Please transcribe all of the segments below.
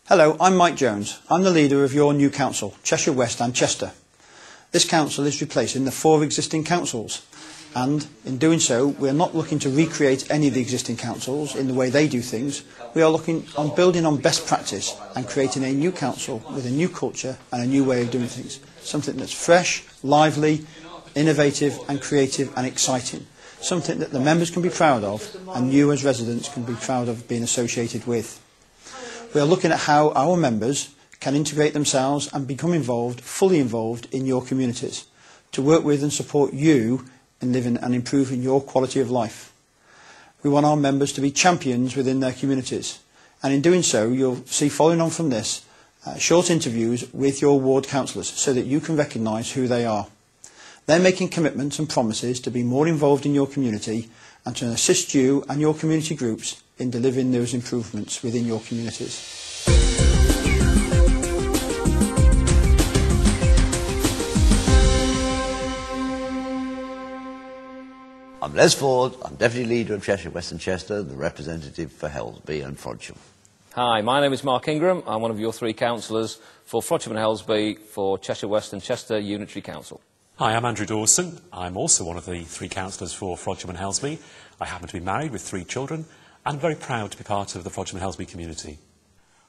Hello, I'm Mike Jones. I'm the leader of your new council, Cheshire West and Chester. This council is replacing the 4 existing councils, and in doing so we are not looking to recreate any of the existing councils in the way they do things. We are looking on building on best practice and creating a new council with a new culture and a new way of doing things. Something that's fresh, lively, innovative and creative and exciting. Something that the members can be proud of and you as residents can be proud of being associated with. We are looking at how our members can integrate themselves and become involved, fully involved in your communities, to work with and support you in living and improving your quality of life. We want our members to be champions within their communities, and in doing so you'll see, following on from this, short interviews with your ward councillors so that you can recognise who they are. They're making commitments and promises to be more involved in your community and to assist you and your community groups in delivering those improvements within your communities. I'm Les Ford, I'm Deputy Leader of Cheshire West and Chester, the representative for Helsby and Frodsham. Hi, my name is Mark Ingram. I'm one of your 3 councillors for Frodsham and Helsby for Cheshire West and Chester Unitary Council. Hi, I'm Andrew Dawson. I'm also one of the 3 councillors for Frodsham and Helsby. I happen to be married with 3 children and very proud to be part of the Frodsham and Helsby community.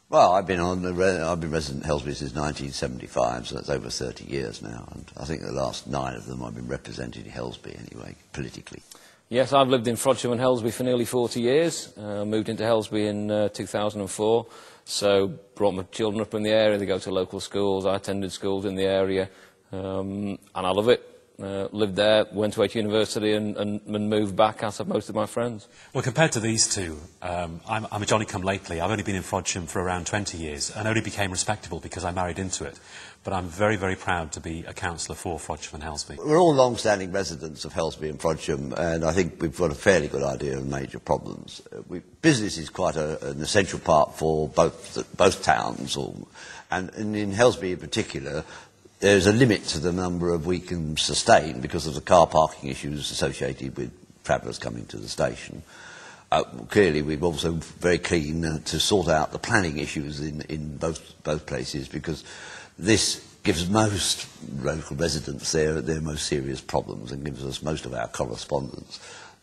Well, I've been resident in Helsby since 1975, so that's over 30 years now, and I think the last 9 of them I've been representing Helsby anyway, politically. Yes, I've lived in Frodsham and Helsby for nearly 40 years. Moved into Helsby in 2004, so brought my children up in the area. They go to local schools. I attended schools in the area, and I love it. Lived there, went to university and moved back, as have most of my friends. Well, compared to these 2, I'm a Johnny-come-lately. I've only been in Frodsham for around 20 years and only became respectable because I married into it. But I'm very, very proud to be a councillor for Frodsham and Helsby. We're all long-standing residents of Helsby and Frodsham, and I think we've got a fairly good idea of major problems. Business is quite an essential part for both towns, and in Helsby in particular, there's a limit to the number of we can sustain because of the car parking issues associated with travellers coming to the station. Clearly, we're also very keen to sort out the planning issues in both places, because this gives most local residents their most serious problems and gives us most of our correspondence.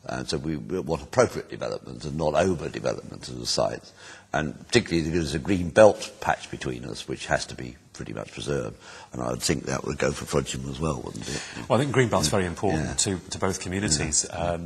And so we want appropriate development and not over-development of the sites. And particularly there's a green belt patch between us, which has to be pretty much preserved. And I would think that would go for Frodsham as well, wouldn't it? Well, I think green belt's very important to both communities. Yeah.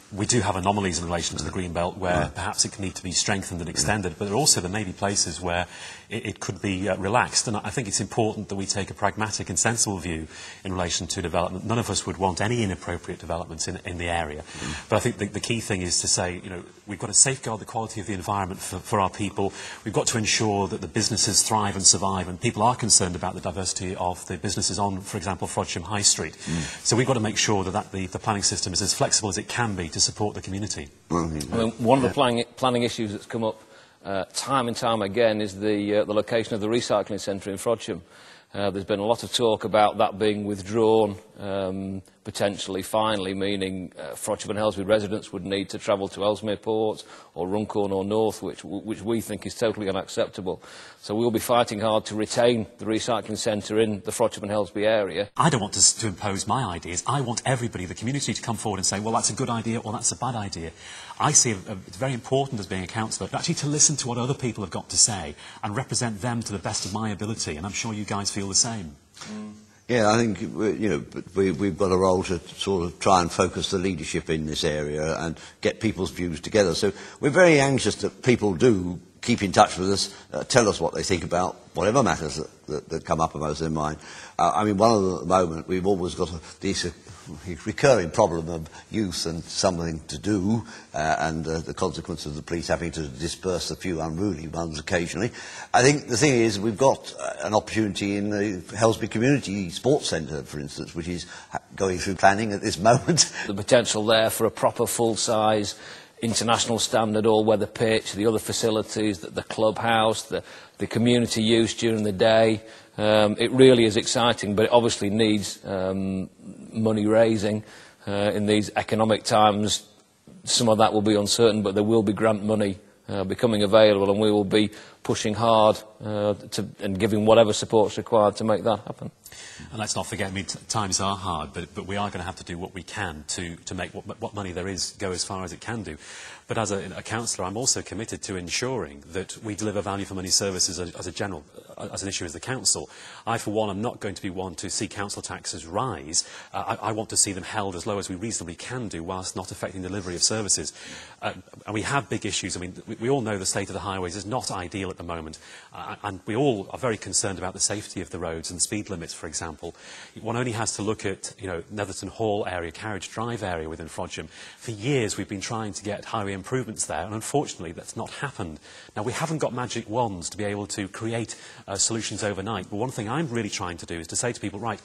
We do have anomalies in relation to the green belt where perhaps it can need to be strengthened and extended, but there may be places where it could be relaxed. And I think it's important that we take a pragmatic and sensible view in relation to development. None of us would want any inappropriate developments in the area. But I think the key thing is to say, you know, we've got to safeguard the quality of the environment for our people. We've got to ensure that the businesses thrive and survive, and people are concerned about the diversity of the businesses on, for example, Frodsham High Street. So we've got to make sure that the planning system is as flexible as it can be to support the community. I mean, one of the planning issues that's come up time and time again is the location of the recycling centre in Frodsham. There's been a lot of talk about that being withdrawn, potentially, finally, meaning Frodsham and Helsby residents would need to travel to Ellesmere Port or Runcorn or North, which we think is totally unacceptable. So we'll be fighting hard to retain the recycling centre in the Frodsham and Helsby area. I don't want to impose my ideas. I want everybody, the community, to come forward and say, well, that's a good idea or that's a bad idea. I see it's very important as being a councillor actually to listen to what other people have got to say and represent them to the best of my ability, and I'm sure you guys feel the same. Yeah, I think we've got a role to sort of try and focus the leadership in this area and get people's views together. So we're very anxious that people do keep in touch with us, tell us what they think about whatever matters that come uppermost in mind. I mean, one of them at the moment, we've always got this recurring problem of youth and something to do, and the consequence of the police having to disperse a few unruly ones occasionally. I think the thing is, we've got an opportunity in the Helsby Community Sports Centre, for instance, which is going through planning at this moment. The potential there for a proper full-size international standard all-weather pitch, the other facilities, the clubhouse, the community use during the day. It really is exciting, but it obviously needs money raising in these economic times. Some of that will be uncertain, but there will be grant money becoming available, and we will be pushing hard and giving whatever support is required to make that happen. And let's not forget, I mean, times are hard, but we are going to have to do what we can to make what money there is go as far as it can do. But as a councillor, I'm also committed to ensuring that we deliver value for money services as an issue as the council. I, for one, am not going to be one to see council taxes rise. I want to see them held as low as we reasonably can do, whilst not affecting delivery of services. And we have big issues. I mean, we all know the state of the highways is not ideal at the moment, and we all are very concerned about the safety of the roads and speed limits, for example. One only has to look at, Netherton Hall area, Carriage Drive area within Frodsham. For years we've been trying to get highway improvements there, and unfortunately that's not happened. Now, we haven't got magic wands to be able to create solutions overnight, but one thing I'm really trying to do is to say to people, right,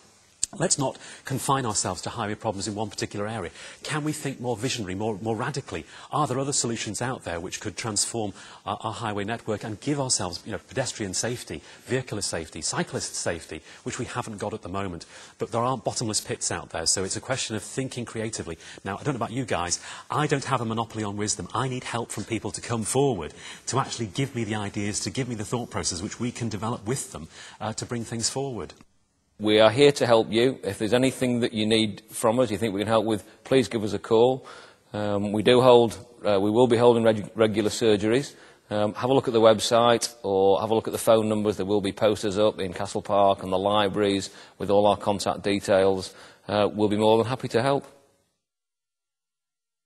let's not confine ourselves to highway problems in one particular area. Can we think more visionary, more radically? Are there other solutions out there which could transform our highway network and give ourselves, pedestrian safety, vehicular safety, cyclist safety, which we haven't got at the moment? But there aren't bottomless pits out there, so it's a question of thinking creatively. Now, I don't know about you guys, I don't have a monopoly on wisdom. I need help from people to come forward, to actually give me the ideas, to give me the thought process which we can develop with them to bring things forward. We are here to help you. If there's anything that you need from us, you think we can help with, please give us a call. We will be holding regular surgeries. Have a look at the website or have a look at the phone numbers. There will be posters up in Castle Park and the libraries with all our contact details. We'll be more than happy to help.